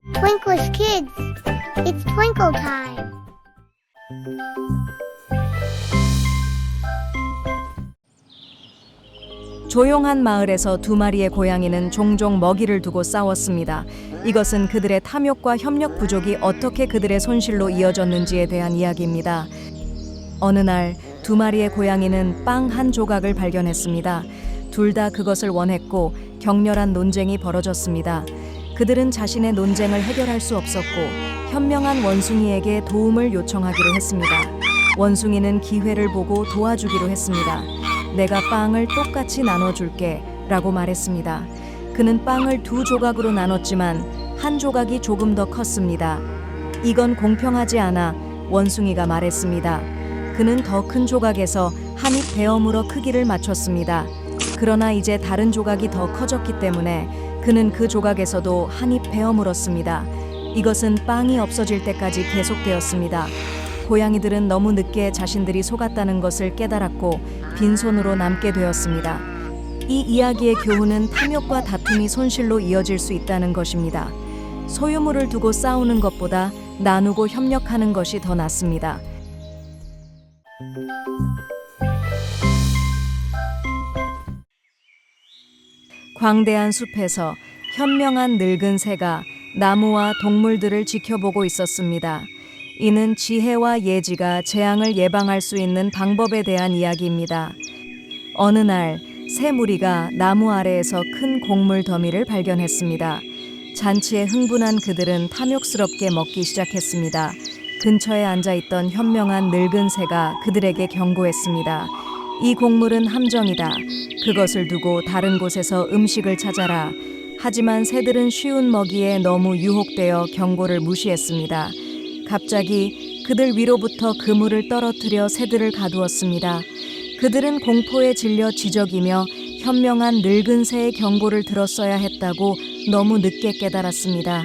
Twinklish kids, it's twinkle time. 조용한 마을에서 두 마리의 고양이는 종종 먹이를 두고 싸웠습니다. 이것은 그들의 탐욕과 협력 부족이 어떻게 그들의 손실로 이어졌는지에 대한 이야기입니다. 어느 날 두 마리의 고양이는 빵 한 조각을 발견했습니다. 둘 다 그것을 원했고 격렬한 논쟁이 벌어졌습니다. 그들은 자신의 논쟁을 해결할 수 없었고 현명한 원숭이에게 도움을 요청하기로 했습니다. 원숭이는 기회를 보고 도와주기로 했습니다. 내가 빵을 똑같이 나눠줄게 라고 말했습니다. 그는 빵을 두 조각으로 나눴지만 한 조각이 조금 더 컸습니다. 이건 공평하지 않아, 원숭이가 말했습니다. 그는 더 큰 조각에서 한 입 베어물어 크기를 맞췄습니다. 그러나 이제 다른 조각이 더 커졌기 때문에 그는 그 조각에서도 한 입 베어물었습니다. 이것은 빵이 없어질 때까지 계속되었습니다. 고양이들은 너무 늦게 자신들이 속았다는 것을 깨달았고 빈손으로 남게 되었습니다. 이 이야기의 교훈은 탐욕과 다툼이 손실로 이어질 수 있다는 것입니다. 소유물을 두고 싸우는 것보다 나누고 협력하는 것이 더 낫습니다. 광대한 숲에서 현명한 늙은 새가 나무와 동물들을 지켜보고 있었습니다. 이는 지혜와 예지가 재앙을 예방할 수 있는 방법에 대한 이야기입니다. 어느 날 새 무리가 나무 아래에서 큰 곡물 더미를 발견했습니다. 잔치에 흥분한 그들은 탐욕스럽게 먹기 시작했습니다. 근처에 앉아있던 현명한 늙은 새가 그들에게 경고했습니다. 이 곡물은 함정이다. 그것을 두고 다른 곳에서 음식을 찾아라. 하지만 새들은 쉬운 먹이에 너무 유혹되어 경고를 무시했습니다. 갑자기 그들 위로부터 그물을 떨어뜨려 새들을 가두었습니다. 그들은 공포에 질려 지저귀며 현명한 늙은 새의 경고를 들었어야 했다고 너무 늦게 깨달았습니다.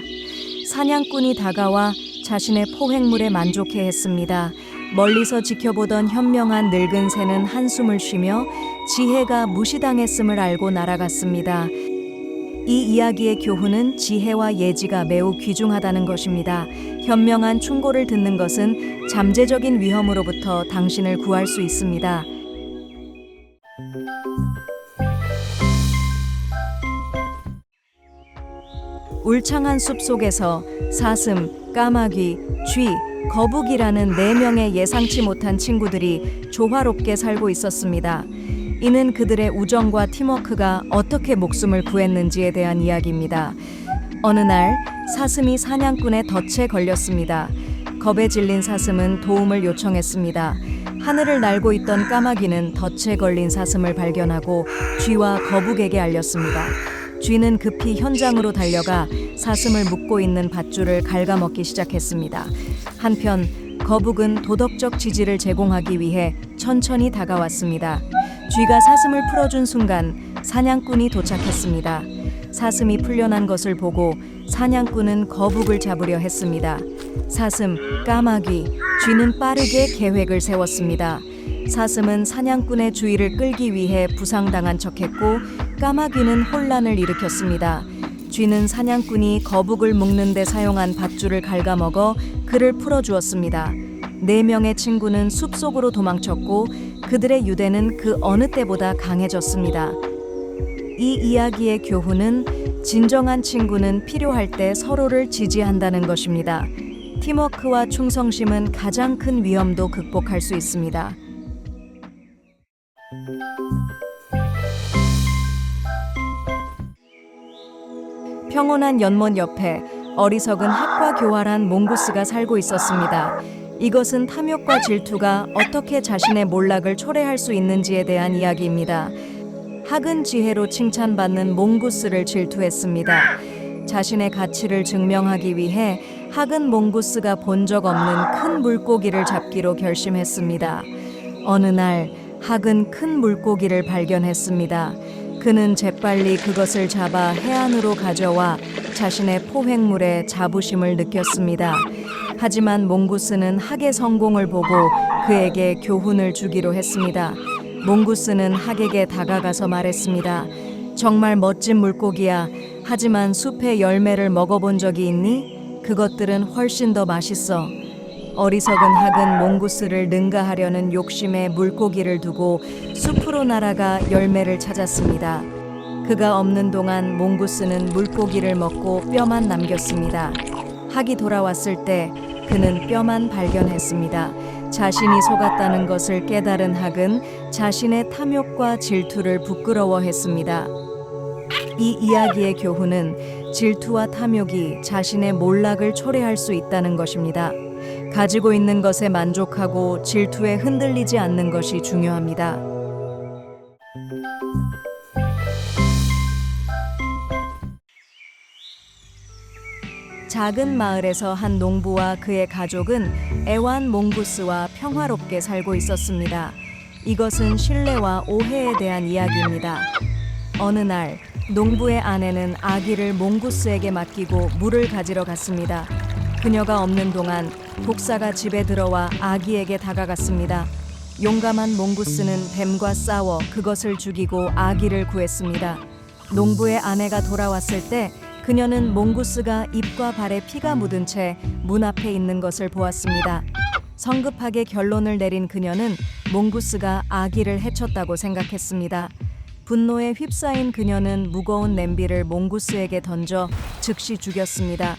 사냥꾼이 다가와 자신의 포획물에 만족해했습니다. 멀리서 지켜보던 현명한 늙은 새는 한숨을 쉬며 지혜가 무시당했음을 알고 날아갔습니다. 이 이야기의 교훈은 지혜와 예지가 매우 귀중하다는 것입니다. 현명한 충고를 듣는 것은 잠재적인 위험으로부터 당신을 구할 수 있습니다. 울창한 숲 속에서 사슴, 까마귀, 쥐, 거북이라는 4명의 예상치 못한 친구들이 조화롭게 살고 있었습니다. 이는 그들의 우정과 팀워크가 어떻게 목숨을 구했는지에 대한 이야기입니다. 어느 날 사슴이 사냥꾼의 덫에 걸렸습니다. 겁에 질린 사슴은 도움을 요청했습니다. 하늘을 날고 있던 까마귀는 덫에 걸린 사슴을 발견하고 쥐와 거북에게 알렸습니다. 쥐는 급히 현장으로 달려가 사슴을 묶고 있는 밧줄을 갉아먹기 시작했습니다. 한편 거북은 도덕적 지지를 제공하기 위해 천천히 다가왔습니다. 쥐가 사슴을 풀어준 순간 사냥꾼이 도착했습니다. 사슴이 풀려난 것을 보고 사냥꾼은 거북을 잡으려 했습니다. 사슴, 까마귀, 쥐는 빠르게 계획을 세웠습니다. 사슴은 사냥꾼의 주의를 끌기 위해 부상당한 척했고 까마귀는 혼란을 일으켰습니다. 쥐는 사냥꾼이 거북을 묶는 데 사용한 밧줄을 갉아먹어 그를 풀어주었습니다. 4명의 친구는 숲속으로 도망쳤고 그들의 유대는 그 어느 때보다 강해졌습니다. 이 이야기의 교훈은 진정한 친구는 필요할 때 서로를 지지한다는 것입니다. 팀워크와 충성심은 가장 큰 위험도 극복할 수 있습니다. 평온한 연못 옆에 어리석은 학과 교활한 몽구스가 살고 있었습니다. 이것은 탐욕과 질투가 어떻게 자신의 몰락을 초래할 수 있는지에 대한 이야기입니다. 학은 지혜로 칭찬받는 몽구스를 질투했습니다. 자신의 가치를 증명하기 위해 학은 몽구스가 본 적 없는 큰 물고기를 잡기로 결심했습니다. 어느 날 학은 큰 물고기를 발견했습니다. 그는 재빨리 그것을 잡아 해안으로 가져와 자신의 포획물에 자부심을 느꼈습니다. 하지만 몽구스는 학의 성공을 보고 그에게 교훈을 주기로 했습니다. 몽구스는 학에게 다가가서 말했습니다. 정말 멋진 물고기야. 하지만 숲의 열매를 먹어본 적이 있니? 그것들은 훨씬 더 맛있어. 어리석은 학은 몽구스를 능가하려는 욕심에 물고기를 두고 숲으로 날아가 열매를 찾았습니다. 그가 없는 동안 몽구스는 물고기를 먹고 뼈만 남겼습니다. 학이 돌아왔을 때 그는 뼈만 발견했습니다. 자신이 속았다는 것을 깨달은 학은 자신의 탐욕과 질투를 부끄러워했습니다. 이 이야기의 교훈은 질투와 탐욕이 자신의 몰락을 초래할 수 있다는 것입니다. 가지고 있는 것에 만족하고 질투에 흔들리지 않는 것이 중요합니다. 작은 마을에서 한 농부와 그의 가족은 애완 몽구스와 평화롭게 살고 있었습니다. 이것은 신뢰와 오해에 대한 이야기입니다. 어느 날 농부의 아내는 아기를 몽구스에게 맡기고 물을 가지러 갔습니다. 그녀가 없는 동안 독사가 집에 들어와 아기에게 다가갔습니다. 용감한 몽구스는 뱀과 싸워 그것을 죽이고 아기를 구했습니다. 농부의 아내가 돌아왔을 때 그녀는 몽구스가 입과 발에 피가 묻은 채 문 앞에 있는 것을 보았습니다. 성급하게 결론을 내린 그녀는 몽구스가 아기를 해쳤다고 생각했습니다. 분노에 휩싸인 그녀는 무거운 냄비를 몽구스에게 던져 즉시 죽였습니다.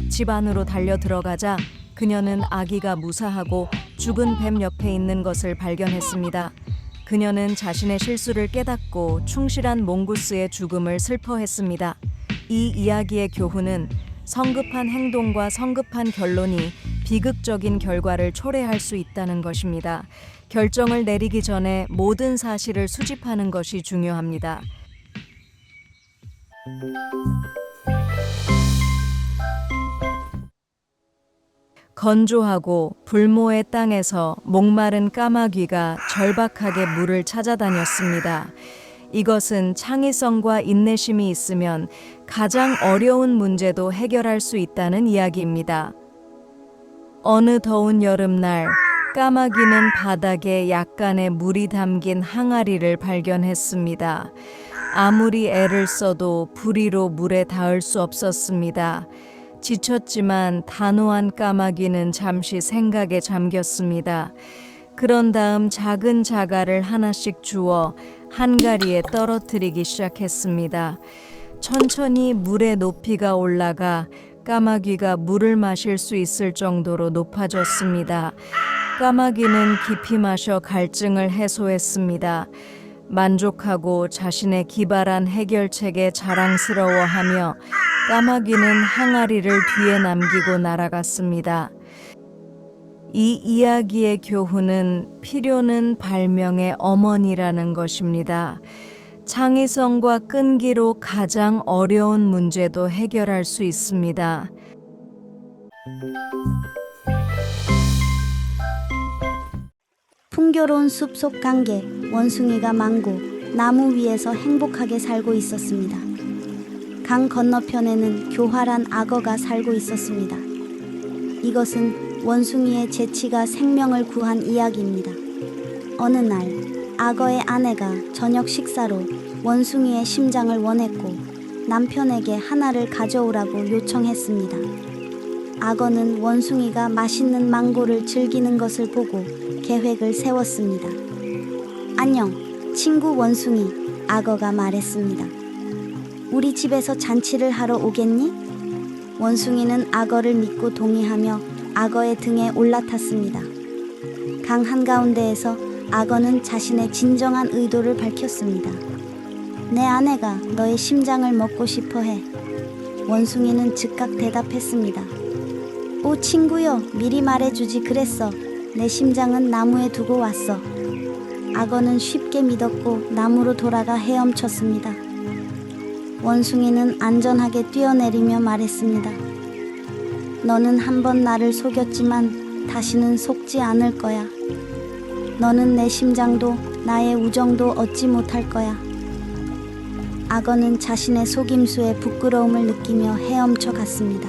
집 안으로 달려 들어가자 그녀는 아기가 무사하고 죽은 뱀 옆에 있는 것을 발견했습니다. 그녀는 자신의 실수를 깨닫고 충실한 몽구스의 죽음을 슬퍼했습니다. 이 이야기의 교훈은 성급한 행동과 성급한 결론이 비극적인 결과를 초래할 수 있다는 것입니다. 결정을 내리기 전에 모든 사실을 수집하는 것이 중요합니다. 건조하고 불모의 땅에서 목마른 까마귀가 절박하게 물을 찾아다녔습니다. 이것은 창의성과 인내심이 있으면 가장 어려운 문제도 해결할 수 있다는 이야기입니다. 어느 더운 여름날 까마귀는 바닥에 약간의 물이 담긴 항아리를 발견했습니다. 아무리 애를 써도 부리로 물에 닿을 수 없었습니다. 지쳤지만 단호한 까마귀는 잠시 생각에 잠겼습니다. 그런 다음 작은 자갈을 하나씩 주워 한가리에 떨어뜨리기 시작했습니다. 천천히 물의 높이가 올라가 까마귀가 물을 마실 수 있을 정도로 높아졌습니다. 까마귀는 깊이 마셔 갈증을 해소했습니다. 만족하고 자신의 기발한 해결책에 자랑스러워하며 까마귀는 항아리를 뒤에 남기고 날아갔습니다. 이 이야기의 교훈은 필요는 발명의 어머니라는 것입니다. 창의성과 끈기로 가장 어려운 문제도 해결할 수 있습니다. 풍요로운 숲속 강계, 원숭이가 망고, 나무 위에서 행복하게 살고 있었습니다. 강 건너편에는 교활한 악어가 살고 있었습니다. 이것은 원숭이의 재치가 생명을 구한 이야기입니다. 어느 날 악어의 아내가 저녁 식사로 원숭이의 심장을 원했고 남편에게 하나를 가져오라고 요청했습니다. 악어는 원숭이가 맛있는 망고를 즐기는 것을 보고 계획을 세웠습니다. 안녕, 친구 원숭이, 악어가 말했습니다. 우리 집에서 잔치를 하러 오겠니? 원숭이는 악어를 믿고 동의하며 악어의 등에 올라탔습니다. 강 한가운데에서 악어는 자신의 진정한 의도를 밝혔습니다. 내 아내가 너의 심장을 먹고 싶어 해. 원숭이는 즉각 대답했습니다. 오 친구여, 미리 말해주지 그랬어. 내 심장은 나무에 두고 왔어. 악어는 쉽게 믿었고 나무로 돌아가 헤엄쳤습니다. 원숭이는 안전하게 뛰어내리며 말했습니다. 너는 한 번 나를 속였지만 다시는 속지 않을 거야. 너는 내 심장도 나의 우정도 얻지 못할 거야. 악어는 자신의 속임수에 부끄러움을 느끼며 헤엄쳐 갔습니다.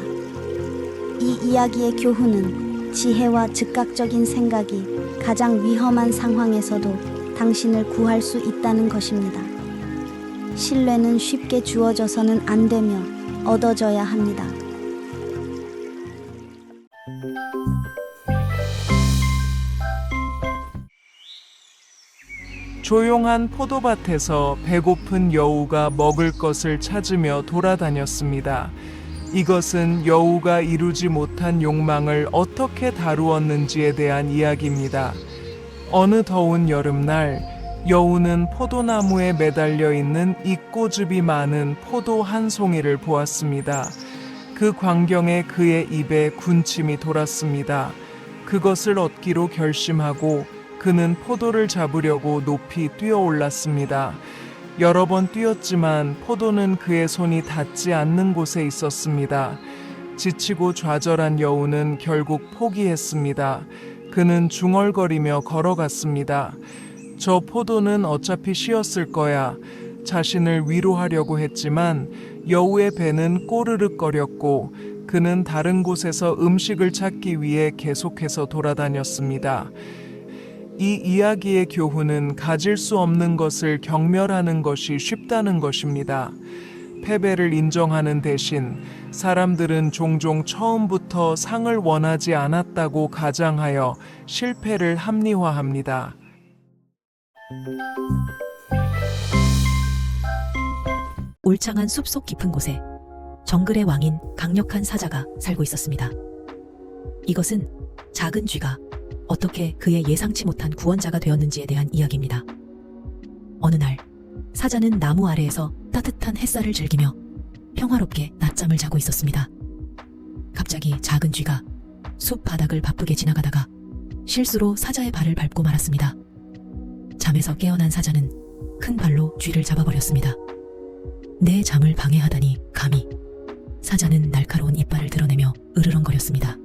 이 이야기의 교훈은 지혜와 즉각적인 생각이 가장 위험한 상황에서도 당신을 구할 수 있다는 것입니다. 신뢰는 쉽게 주어져서는 안 되며 얻어져야 합니다. 조용한 포도밭에서 배고픈 여우가 먹을 것을 찾으며 돌아다녔습니다. 이것은 여우가 이루지 못한 욕망을 어떻게 다루었는지에 대한 이야기입니다. 어느 더운 여름날, 여우는 포도나무에 매달려 있는 잎고즙이 많은 포도 한 송이를 보았습니다. 그 광경에 그의 입에 군침이 돌았습니다. 그것을 얻기로 결심하고 그는 포도를 잡으려고 높이 뛰어올랐습니다. 여러 번 뛰었지만 포도는 그의 손이 닿지 않는 곳에 있었습니다. 지치고 좌절한 여우는 결국 포기했습니다. 그는 중얼거리며 걸어갔습니다. 저 포도는 어차피 쉬었을 거야. 자신을 위로하려고 했지만 여우의 배는 꼬르륵거렸고 그는 다른 곳에서 음식을 찾기 위해 계속해서 돌아다녔습니다. 이 이야기의 교훈은 가질 수 없는 것을 경멸하는 것이 쉽다는 것입니다. 패배를 인정하는 대신 사람들은 종종 처음부터 상을 원하지 않았다고 가장하여 실패를 합리화합니다. 울창한 숲속 깊은 곳에 정글의 왕인 강력한 사자가 살고 있었습니다. 이것은 작은 쥐가 어떻게 그의 예상치 못한 구원자가 되었는지에 대한 이야기입니다. 어느 날 사자는 나무 아래에서 따뜻한 햇살을 즐기며 평화롭게 낮잠을 자고 있었습니다. 갑자기 작은 쥐가 숲 바닥을 바쁘게 지나가다가 실수로 사자의 발을 밟고 말았습니다. 잠에서 깨어난 사자는 큰 발로 쥐를 잡아버렸습니다. 내 잠을 방해하다니 감히. 사자는 날카로운 이빨을 드러내며 으르렁거렸습니다.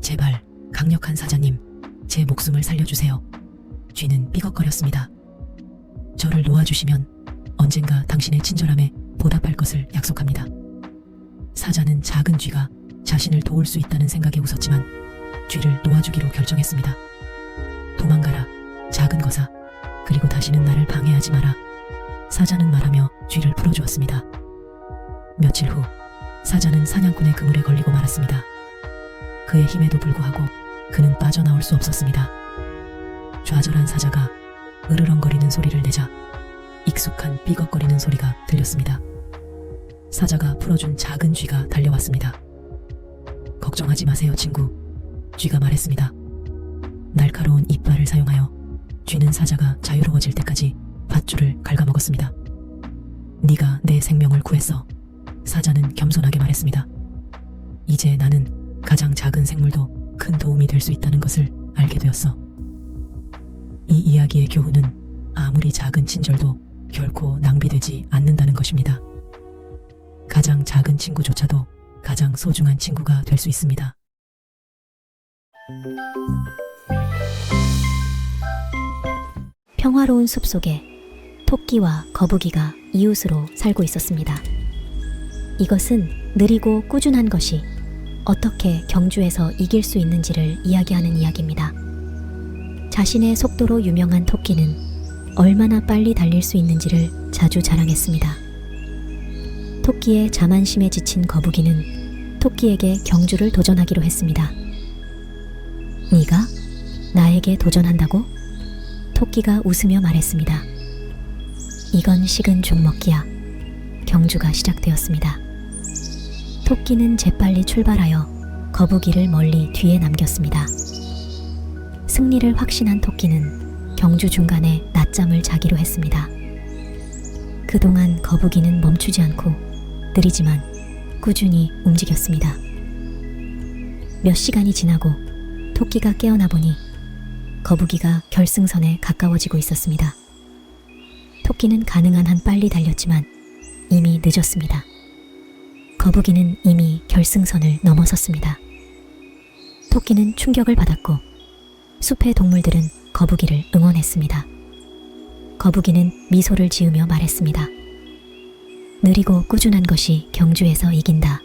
제발 강력한 사자님, 제 목숨을 살려주세요. 쥐는 삐걱거렸습니다. 저를 놓아주시면 언젠가 당신의 친절함에 보답할 것을 약속합니다. 사자는 작은 쥐가 자신을 도울 수 있다는 생각에 웃었지만 쥐를 놓아주기로 결정했습니다. 도망가라, 작은 거사. 그리고 다시는 나를 방해하지 마라. 사자는 말하며 쥐를 풀어주었습니다. 며칠 후 사자는 사냥꾼의 그물에 걸리고 말았습니다. 그의 힘에도 불구하고 그는 빠져나올 수 없었습니다. 좌절한 사자가 으르렁거리는 소리를 내자 익숙한 삐걱거리는 소리가 들렸습니다. 사자가 풀어준 작은 쥐가 달려왔습니다. 걱정하지 마세요, 친구. 쥐가 말했습니다. 날카로운 이빨을 사용하여 쥐는 사자가 자유로워질 때까지 밧줄을 갉아먹었습니다. 네가 내 생명을 구했어. 사자는 겸손하게 말했습니다. 이제 나는 가장 작은 생물도 큰 도움이 될 수 있다는 것을 알게 되었어. 이 이야기의 교훈은 아무리 작은 친절도 결코 낭비되지 않는다는 것입니다. 가장 작은 친구조차도 가장 소중한 친구가 될 수 있습니다. 평화로운 숲속에 토끼와 거북이가 이웃으로 살고 있었습니다. 이것은 느리고 꾸준한 것이 어떻게 경주에서 이길 수 있는지를 이야기하는 이야기입니다. 자신의 속도로 유명한 토끼는 얼마나 빨리 달릴 수 있는지를 자주 자랑했습니다. 토끼의 자만심에 지친 거북이는 토끼에게 경주를 도전하기로 했습니다. 네가 나에게 도전한다고? 토끼가 웃으며 말했습니다. 이건 식은 죽 먹기야. 경주가 시작되었습니다. 토끼는 재빨리 출발하여 거북이를 멀리 뒤에 남겼습니다. 승리를 확신한 토끼는 경주 중간에 낮잠을 자기로 했습니다. 그동안 거북이는 멈추지 않고 느리지만 꾸준히 움직였습니다. 몇 시간이 지나고 토끼가 깨어나 보니 거북이가 결승선에 가까워지고 있었습니다. 토끼는 가능한 한 빨리 달렸지만 이미 늦었습니다. 거북이는 이미 결승선을 넘어섰습니다. 토끼는 충격을 받았고 숲의 동물들은 거북이를 응원했습니다. 거북이는 미소를 지으며 말했습니다. 느리고 꾸준한 것이 경주에서 이긴다.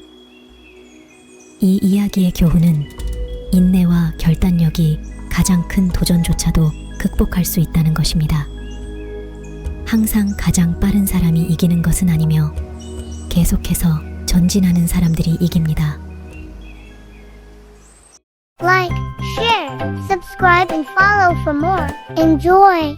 이 이야기의 교훈은 인내와 결단력이 가장 큰 도전조차도 극복할 수 있다는 것입니다. 항상 가장 빠른 사람이 이기는 것은 아니며 계속해서 전진하는 사람들이 이깁니다. Like, share, subscribe, and follow for more. Enjoy!